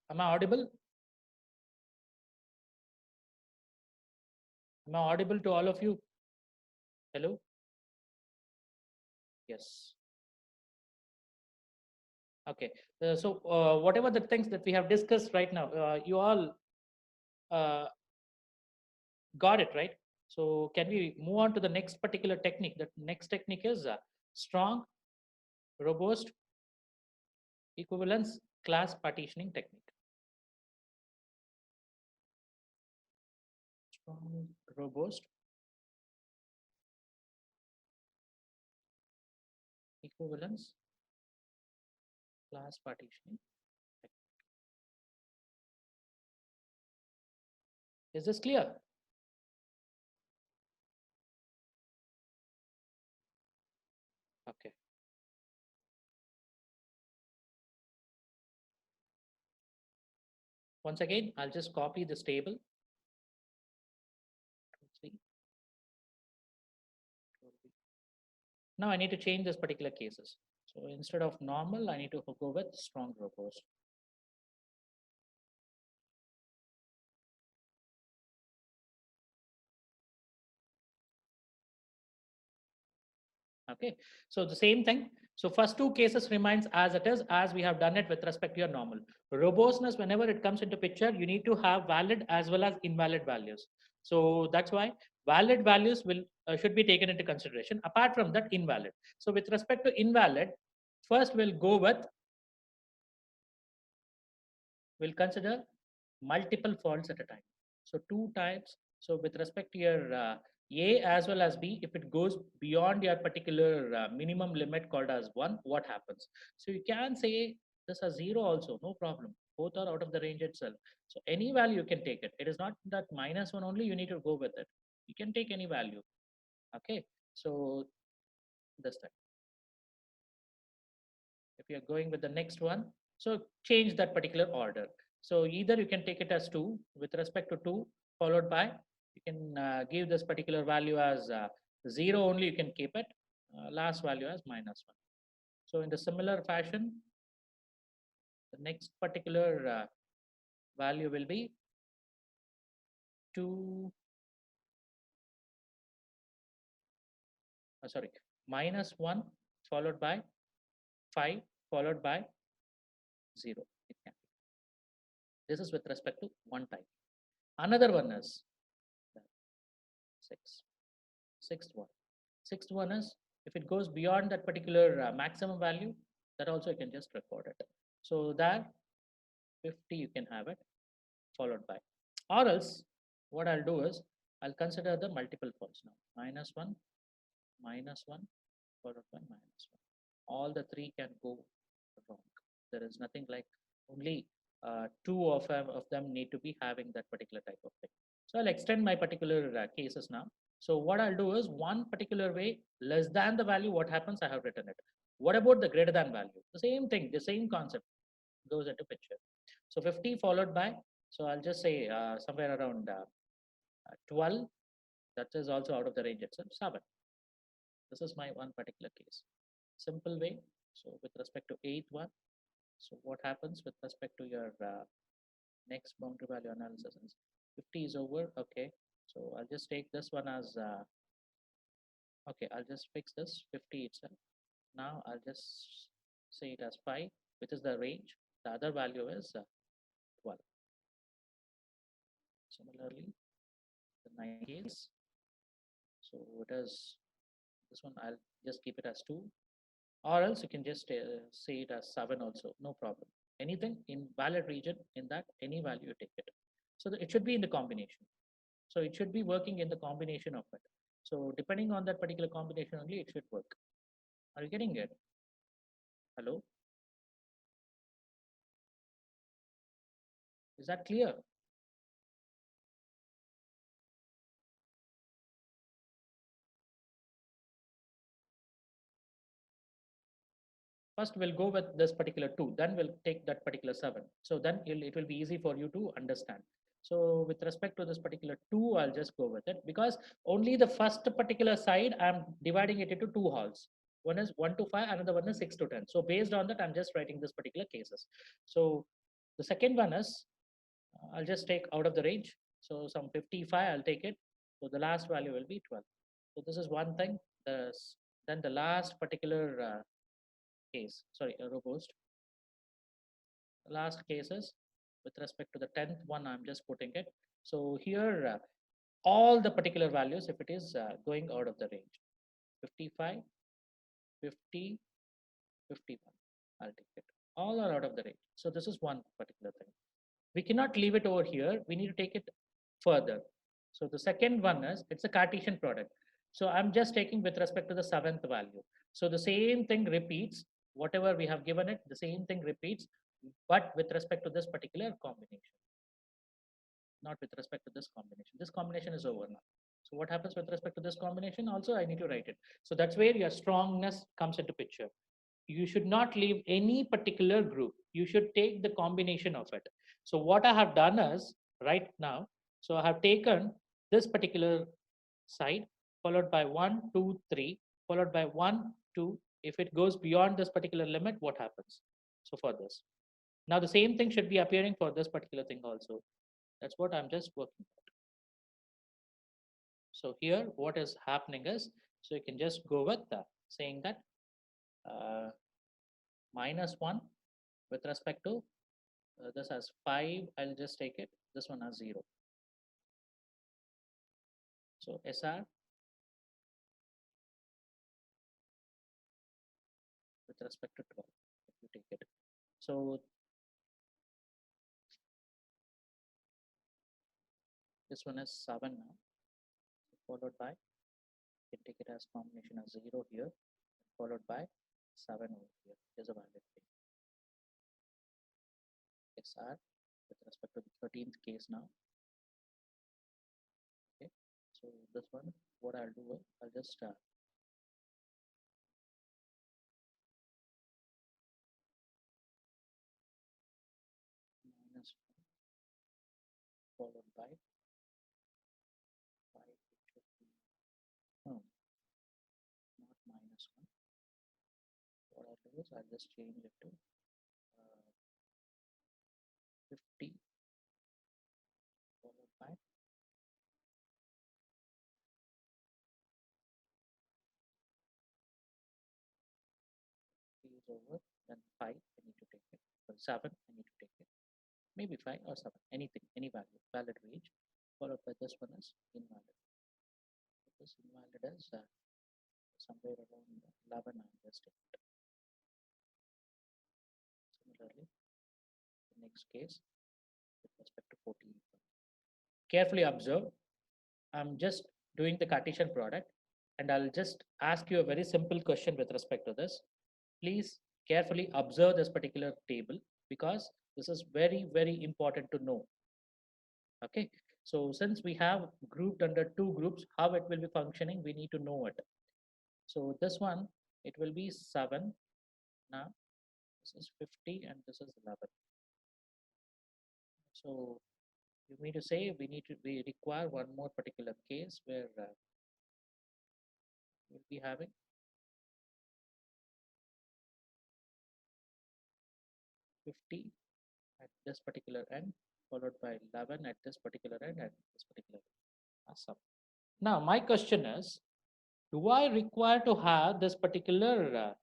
Am I audible? Am I audible to all of you? Hello? Yes. Okay. Whatever the things that we have discussed right now, you all uh, got it, right? So can we move on to the next particular technique? The next technique is strong, robust, equivalence class partitioning technique. Strong, robust, equivalence class partitioning. Is this clear? Okay. Once again, I'll just copy this table. Now I need to change this particular cases. So instead of normal, I need to go with strong robust. Okay, so the same thing. So first two cases remains as it is, as we have done it with respect to your normal. Robustness, whenever it comes into picture, you need to have valid as well as invalid values. So that's why valid values will should be taken into consideration. Apart from that, invalid. So with respect to invalid, first we'll consider multiple faults at a time. So two types. So with respect to your A as well as B, if it goes beyond your particular minimum limit called as 1, what happens? So you can say this as 0 also, no problem. Both are out of the range itself. So any value you can take it. It is not that -1 only, you need to go with it. You can take any value. Okay. So this time, if you're going with the next one, so change that particular order. So either you can take it as 2 with respect to 2 followed by, you can give this particular value as 0 only, you can keep it, last value as -1. So in the similar fashion, the next particular value will be 2, sorry, -1 followed by 5 followed by 0. It can be. This is with respect to one type. Another one is 6. Sixth one. Sixth one is if it goes beyond that particular maximum value, that also you can just record it. So that 50 you can have it followed by. Or else what I'll do is I'll consider the multiple faults now. -1, followed by -1. All the three can go wrong. There is nothing like only two of them need to be having that particular type of thing. So I'll extend my particular cases now. So what I'll do is one particular way less than the value, what happens? I have written it. What about the greater than value? The same thing, the same concept goes into picture. So 50 followed by, so I'll just say somewhere around 12. That is also out of the range itself, 7. This is my one particular case. Simple way. So with respect to eighth one, so what happens with respect to your next boundary value analysis is 50 is over. Okay. So I'll just take this one as, okay, I'll just fix this 50 itself. Now I'll just say it as 5, which is the range. The other value is 12. Similarly, the 9 case. So it is this one, I'll just keep it as 2. Or else you can just say it as 7 also, no problem. Anything in valid region, in that any value you take it. So it should be in the combination. So it should be working in the combination of it. So depending on that particular combination only, it should work. Are you getting it? Hello? Is that clear? First, we'll go with this particular 2, then we'll take that particular 7. So then it will be easy for you to understand. So with respect to this particular 2, I'll just go with it because only the first particular side, I'm dividing it into 2 halls. One is 1 to 5, another one is 6 to 10. So based on that, I'm just writing this particular cases. So The second one is, I'll just take out of the range. So some 55, I'll take it. So the last value will be 12. So this is one thing. Then the last particular case, sorry, robust. The last cases with respect to the 10th one, I'm just putting it. So here, all the particular values, if it is going out of the range, 55, 50, 51, I'll take it. All are out of the range. So this is one particular thing. We cannot leave it over here. We need to take it further. So the second one is, it's a Cartesian product. So I'm just taking with respect to the seventh value. So the same thing repeats, whatever we have given it, the same thing repeats, but with respect to this particular combination, not with respect to this combination. This combination is over now. So what happens with respect to this combination? Also, I need to write it. So that's where your strongness comes into picture. You should not leave any particular group. You should take the combination of it. So what I have done is right now, so I have taken this particular side, followed by 1, 2, 3, followed by 1, 2. If it goes beyond this particular limit, what happens? So for this. Now the same thing should be appearing for this particular thing also. That's what I'm just working on. So here, what is happening is, so you can just go with that, saying that -1 with respect to this has 5, I'll just take it. This one has 0. So SR with respect to 12, if you take it. So this one is 7 now, followed by, you can take it as combination of 0 here, followed by 7 over here. Here's a valid thing. SR with respect to the 13th case now. Okay, so this one, what I'll do is, I'll just -1 followed by 5, it should be, no, not -1. What I'll do is, I'll just change it to 50 followed by is over, then 5, I need to take it. So 7, I need to take it. Maybe 5 or 7, anything, any value, valid range, followed by this one is invalid. This invalid is somewhere around 11, I'm just taking it. Similarly, the next case with respect to 14. Carefully observe. I'm just doing the Cartesian product, and I'll just ask you a very simple question with respect to this. Please carefully observe this particular table, because this is very, very important to know. Okay, so since we have grouped under 2 groups, how it will be functioning, we need to know it. So this one, it will be 7 now, this is 50, and this is 11. So you mean to say we require one more particular case where we'll be having 50 at this particular end, followed by 11 at this particular end, and this particular end. Awesome. Now my question is, do I require to have this particular